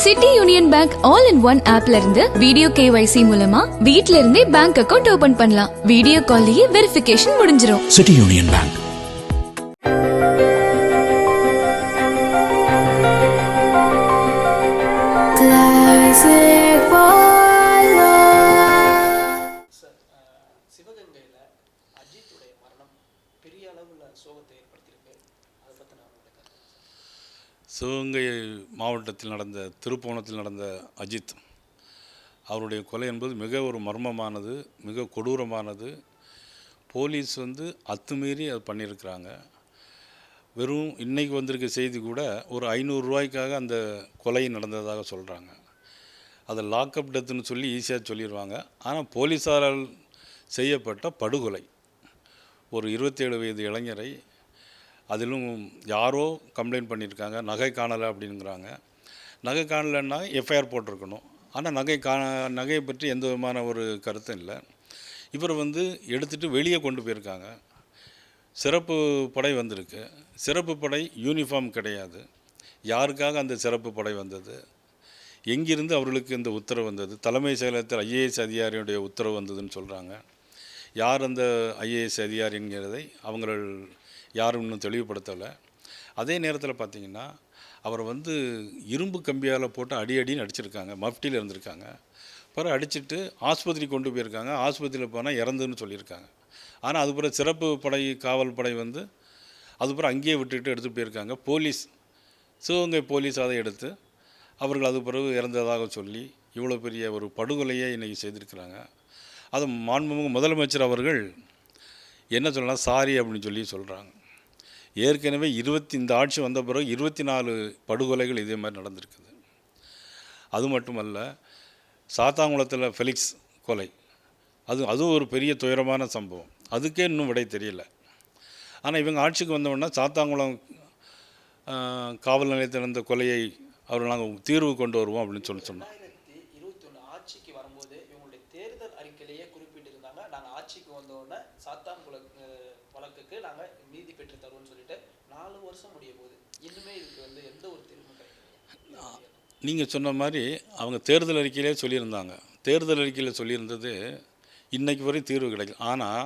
City union bank all in one ஆப்ல இருந்து video KYC மூலமா வீட்ல இருந்தே பேங்க் அக்கவுண்ட் ஓபன் பண்ணலாம். வீடியோ கால்லயே வெரிஃபிகேஷன் முடிஞ்சிரும். City union bank. சிவகங்கையில் அஜித்துடைய மரணம் பெரிய அளவில் சோகத்தை ஏற்படுத்தியிருக்கு. அதை பற்றி நான் உங்களுக்கு சிவகங்கை மாவட்டத்தில் நடந்த திருப்புவனத்தில் நடந்த அஜித் அவருடைய கொலை என்பது மிக ஒரு மர்மமானது, மிக கொடூரமானது. போலீஸ் அத்துமீறி அது பண்ணியிருக்கிறாங்க. வெறும் இன்றைக்கி வந்திருக்க செய்தி கூட ஒரு 500 ரூபாய்க்காக அந்த கொலை நடந்ததாக சொல்கிறாங்க. அதை லாக்அப் டெத்துன்னு சொல்லி ஈஸியாக சொல்லிடுவாங்க. ஆனால் போலீஸாரால் செய்யப்பட்ட படுகொலை ஒரு 27 வயது இளைஞரை, அதிலும் யாரோ கம்ப்ளைண்ட் பண்ணியிருக்காங்க, நகை காணலை அப்படிங்கிறாங்க. நகை காணலைன்னா எஃப்ஐஆர் போட்டிருக்கணும். ஆனால் நகையை பற்றி எந்த விதமான ஒரு கருத்தும் இல்லை. இவர் எடுத்துகிட்டு வெளியே கொண்டு போயிருக்காங்க. சிறப்பு படை வந்திருக்கு. சிறப்பு படை யூனிஃபார்ம் கிடையாது. யாருக்காக அந்த சிறப்பு படை வந்தது, எங்கிருந்து அவர்களுக்கு இந்த உத்தரவு வந்தது? தலைமை செயலகத்தில் IAS அதிகாரியுடைய உத்தரவு வந்ததுன்னு சொல்கிறாங்க. யார் அந்த IAS அதிகாரிங்கிறதை அவங்கள் யாரும் இன்னும் தெளிவுபடுத்தலை. அதே நேரத்தில் பார்த்திங்கன்னா அவர் இரும்பு கம்பியால் போட்டு அடின்னு அடிச்சிருக்காங்க. மஃப்டியில் இருந்திருக்காங்க. பிறகு அடிச்சுட்டு ஆஸ்பத்திரி கொண்டு போயிருக்காங்க. ஆஸ்பத்திரியில் போனால் இறந்துன்னு சொல்லியிருக்காங்க. ஆனால் அதுக்கப்புறம் சிறப்பு படை காவல் படை அதுக்கப்புறம் அங்கேயே விட்டுட்டு எடுத்துகிட்டு போயிருக்காங்க. போலீஸ், சிவகங்கை போலீஸ் அதை எடுத்து அவர்கள் அது பிறகு இறந்ததாக சொல்லி இவ்வளோ பெரிய ஒரு படுகொலையை இன்றைக்கி செய்திருக்கிறாங்க. அது மாண்புமிகு முதலமைச்சர் அவர்கள் என்ன சொல்லலாம், சாரி அப்படின்னு சொல்கிறாங்க. ஏற்கனவே இந்த ஆட்சி வந்த பிறகு 24 படுகொலைகள் இதே மாதிரி நடந்திருக்குது. அது மட்டுமல்ல, சாத்தாங்குளத்தில் ஃபெலிக்ஸ் கொலை, அதுவும் ஒரு பெரிய துயரமான சம்பவம். அதுக்கே இன்னும் விடை தெரியல. ஆனால் இவங்க ஆட்சிக்கு வந்தோடனே சாத்தாங்குளம் காவல் நிலையத்தில் இருந்த கொலையை நாங்கள் தீர்வு கொண்டு வருவோம் அப்படின்னு சொன்னோம். 2021 ஆட்சிக்கு வரும்போது இவங்களுடைய தேர்தல் அறிக்கையிலேயே குறிப்பிட்டிருந்தாங்க, நாங்கள் ஆட்சிக்கு வந்தோடனே சாத்தான்குளம் வழக்குக்கு நாங்கள் நீதி பெற்று தருவோம்னு சொல்லிட்டு 4 வருஷம் முடிய போகுது. இன்னுமே இதுக்கு எந்த ஒரு தீர்வும் கிடையாது. நீங்கள் சொன்ன மாதிரி அவங்க தேர்தல் அறிக்கையிலே சொல்லியிருந்தாங்க. தேர்தல் அறிக்கையில் சொல்லியிருந்தது இன்றைக்கு வரையும் தீர்வு கிடைக்கல. ஆனால்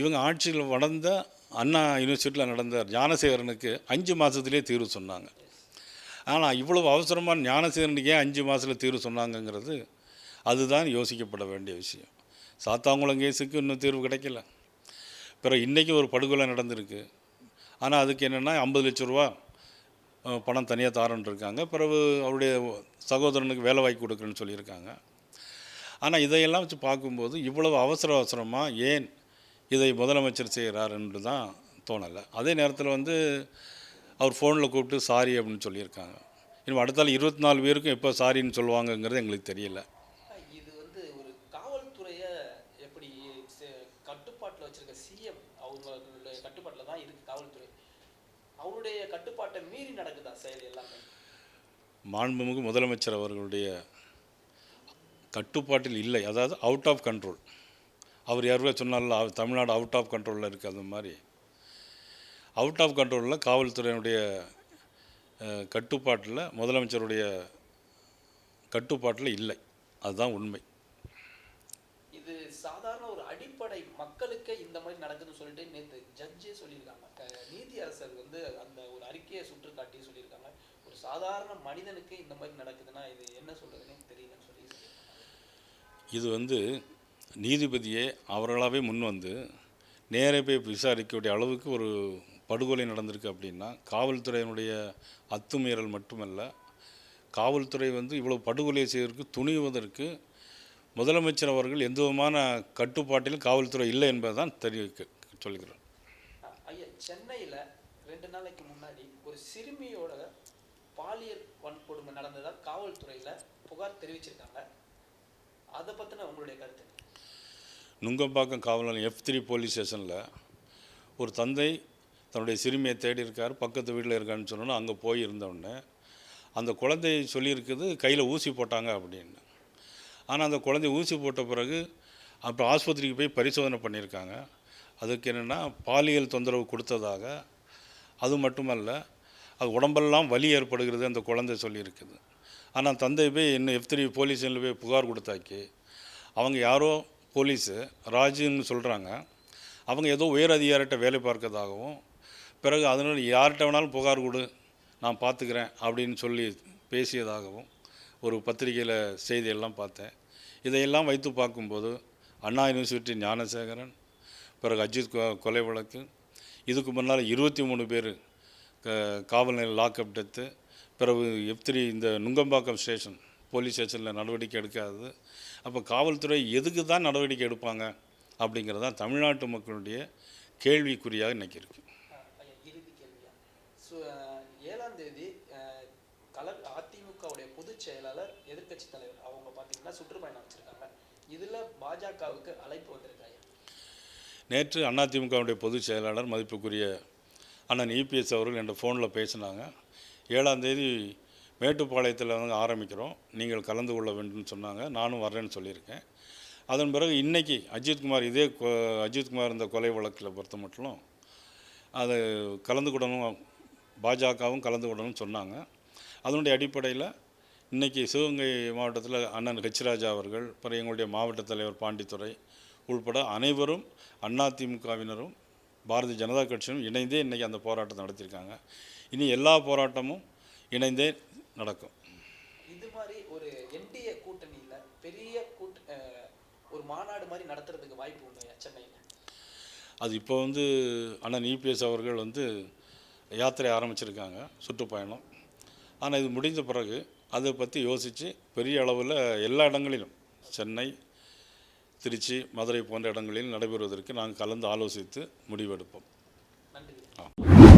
இவங்க ஆட்சியில் வளர்ந்த அண்ணா யூனிவர்சிட்டியில் நடந்த ஞானசேகரனுக்கு 5 மாதத்துலேயே தீர்வு சொன்னாங்க. ஆனால் இவ்வளவு அவசரமான ஞானசேகரனுக்கு ஏன் 5 மாதத்தில் தீர்வு சொன்னாங்கங்கிறது அதுதான் யோசிக்கப்பட வேண்டிய விஷயம். சாத்தாங்குளம் கேஸுக்கு இன்னும் தீர்வு கிடைக்கல. பிறகு இன்றைக்கி ஒரு படுகொலை நடந்திருக்கு. ஆனால் அதுக்கு என்னென்னா 50 லட்ச ரூபா பணம் தனியாக தாரன்னு இருக்காங்க. பிறகு அவருடைய சகோதரனுக்கு வேலை வாங்கி கொடுக்குறேன்னு சொல்லியிருக்காங்க. ஆனால் இதையெல்லாம் வச்சு பார்க்கும்போது இவ்வளவு அவசரமாக ஏன் இதை முதலமைச்சர் செய்கிறார் என்று தான் தோணலை. அதே நேரத்தில் அவர் ஃபோனில் கூப்பிட்டு சாரி அப்படின்னு சொல்லியிருக்காங்க. இன்னும் அடுத்தால 24 பேருக்கும் எப்போ சாரின்னு சொல்லுவாங்கங்கிறது எங்களுக்கு தெரியல. இது ஒரு காவல்துறையை எப்படி கட்டுப்பாட்டில் வச்சுருக்க CM அவங்களுடைய கட்டுப்பாட்டில் தான் இருக்குது காவல்துறை. அவருடைய கட்டுப்பாட்டை மீறி நடக்குதா செயல் எல்லாமே? மாண்புமிகு முதலமைச்சர் அவர்களுடைய கட்டுப்பாட்டில் இல்லை. அதாவது அவுட் ஆஃப் கண்ட்ரோல். அவர் யாருக்கா சொன்னால தமிழ்நாடு அவுட் ஆஃப் கண்ட்ரோலில் இருக்குது. அது மாதிரி அவுட் ஆஃப் கண்ட்ரோலில் காவல்துறையினுடைய கட்டுப்பாட்டில், முதலமைச்சருடைய கட்டுப்பாட்டில் இல்லை. அதுதான் உண்மை. இது சாதாரண ஒரு அடிப்படை மக்களுக்கு இந்த மாதிரி நடக்குதுன்னு சொல்லிட்டு நேற்று ஜட்ஜே சொல்லியிருக்காங்க. நீதியரசர் அந்த ஒரு அறிக்கையை சுற்று காட்டி சொல்லியிருக்காங்க, ஒரு சாதாரண மனிதனுக்கு இந்த மாதிரி நடக்குதுன்னா இது என்ன சொல்கிறதுன்னு தெரியலன்னு சொல்லி இது நீதிபதியே அவர்களாகவே முன் நேரே போய் விசாரிக்கக்கூடிய அளவுக்கு ஒரு படுகொலை நடந்திருக்கு. அப்படின்னா காவல்துறையினுடைய அத்துமீறல் மட்டுமல்ல, காவல்துறை இவ்வளோ படுகொலை செய்வதற்கு துணிவதற்கு முதலமைச்சர் அவர்கள் எந்த விதமான கட்டுப்பாட்டிலும் காவல்துறை இல்லை என்பதை தான் சொல்லுகிறேன். ஐயா, சென்னையில் 2 நாளைக்கு முன்னாடி ஒரு சிறுமியோட பாலியல் வன்கொடுமை நடந்ததாக காவல்துறையில் புகார் தெரிவிச்சிருக்காங்க. அதை பற்றின உங்களுடைய கருத்து? நுங்கம்பாக்கம் காவல் நிலையம் F3 போலீஸ் ஸ்டேஷனில் ஒரு தந்தை தன்னுடைய சிறுமியை தேடி இருக்கார். பக்கத்து வீட்டில் இருக்கான்னு சொன்னோன்னா அங்கே போய் இருந்தோடனே அந்த குழந்தை சொல்லியிருக்குது கையில் ஊசி போட்டாங்க அப்படின்னு. ஆனால் அந்த குழந்தை ஊசி போட்ட பிறகு அப்புறம் ஆஸ்பத்திரிக்கு போய் பரிசோதனை பண்ணியிருக்காங்க. அதுக்கு என்னென்னா பாலியல் தொந்தரவு கொடுத்ததாக. அது மட்டுமல்ல, அது உடம்பெல்லாம் வலி ஏற்படுகிறது அந்த குழந்தை சொல்லியிருக்குது. ஆனால் தந்தை போய் இன்னும் F3 போலீஸ் ஸ்டேஷனில் போய் புகார் கொடுத்தாக்கி அவங்க யாரோ போலீஸு ராஜுன்னு சொல்கிறாங்க, அவங்க ஏதோ உயர் அதிகாரிகிட்ட வேலை பார்க்கறதாகவும், பிறகு அதனால் யார்கிட்ட வேணாலும் புகார் கொடு நான் பார்த்துக்கிறேன் அப்படின்னு சொல்லி பேசியதாகவும் ஒரு பத்திரிகையில் செய்தியெல்லாம் பார்த்தேன். இதையெல்லாம் வைத்து பார்க்கும்போது அண்ணா யூனிவர்சிட்டி ஞானசேகரன், பிறகு அஜித் கொலை வழக்கு, இதுக்கு முன்னால் 23 பேர் காவல் நிலையம் லாக்அப் டெத்து, பிறகு F3 இந்த நுங்கம்பாக்கம் ஸ்டேஷன் போலீஸ் ஸ்டேஷனில் நடவடிக்கை எடுக்காதது. அப்போ காவல்துறை எதுக்கு தான் நடவடிக்கை எடுப்பாங்க அப்படிங்கிறது தான் தமிழ்நாட்டு மக்களுடைய கேள்விக்குறியாக இன்றைக்கி இருக்குது. இறுதி கேள்வியா, 7ஆம் தேதி அதிமுகவுடைய பொதுச் செயலாளர் எதிர்க்கட்சி தலைவர் அவங்க பார்த்தீங்கன்னா சுற்றுப்பயணம் வச்சுருக்காங்க. இதில் பாஜகவுக்கு அழைப்பு வந்திருக்காங்க. நேற்று அதிமுகவுடைய பொதுச் செயலாளர் மதிப்புக்குரிய அண்ணன் EPS அவர்கள் என்ற ஃபோனில் பேசினாங்க. 7ஆம் தேதி மேட்டுப்பாளையத்தில் வந்து ஆரம்பிக்கிறோம், நீங்கள் கலந்து கொள்ள வேண்டும்னு சொன்னாங்க. நானும் வர்றேன்னு சொல்லியிருக்கேன். அதன் பிறகு இன்றைக்கி அஜித்குமார் அஜித்குமார் இந்த கொலை வழக்கில் பொறுத்த மட்டும் அது கலந்து கொள்ளணும், பாஜகவும் கலந்து கொள்ளணும்னு சொன்னாங்க. அதனுடைய அடிப்படையில் இன்றைக்கி சிவகங்கை மாவட்டத்தில் அண்ணன் ராஜா அவர்கள், பிறகு எங்களுடைய மாவட்ட தலைவர் பாண்டித்துரை உள்பட அனைவரும் அதிமுகவினரும் பாரதிய ஜனதா கட்சியும் இணைந்தே இன்றைக்கி அந்த போராட்டத்தை நடத்தியிருக்காங்க. இனி எல்லா போராட்டமும் இணைந்தே நடக்கும். இது மாதிரி ஒரு NDA கூட்டணியில் பெரிய ஒரு மாநாடு மாதிரி நடத்துறதுக்கு வாய்ப்பு உண்டு சென்னையில். அது இப்போ வந்து அண்ணன் EPS அவர்கள் வந்து யாத்திரை ஆரம்பிச்சிருக்காங்க, சுற்றுப்பயணம். ஆனால் இது முடிந்த பிறகு அதை பற்றி யோசித்து பெரிய அளவில் எல்லா இடங்களிலும் சென்னை, திருச்சி, மதுரை போன்ற இடங்களில் நடைபெறுவதற்கு நாங்கள் கலந்து ஆலோசித்து முடிவெடுப்போம். நன்றி.